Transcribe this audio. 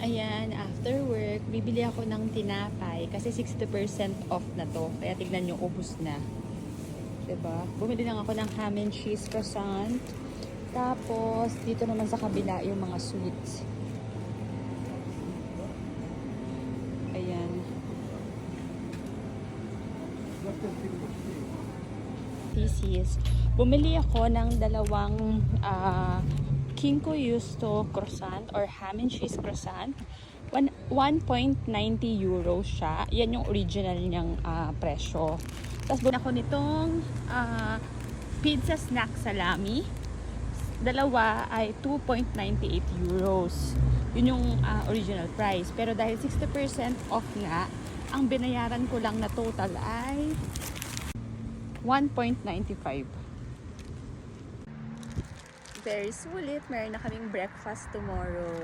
Ayan, after work, bibili ako ng tinapay kasi 60% off na to. Kaya tignan nyo, ubos na. Diba? Bumili lang ako ng ham and cheese croissant. Tapos, dito naman sa kabila yung mga sweets. Ayan. Thesis. Bumili ako ng dalawang Kinko Yusto croissant or ham and cheese croissant. 1.90 euros siya. Yan yung original niyang presyo. Tapos bumili ako nitong pizza snack salami. Dalawa ay 2.98 euros. Yun yung original price. Pero dahil 60% off nga, ang binayaran ko lang na total ay 1.95. Very sulit. Meron na kaming breakfast tomorrow.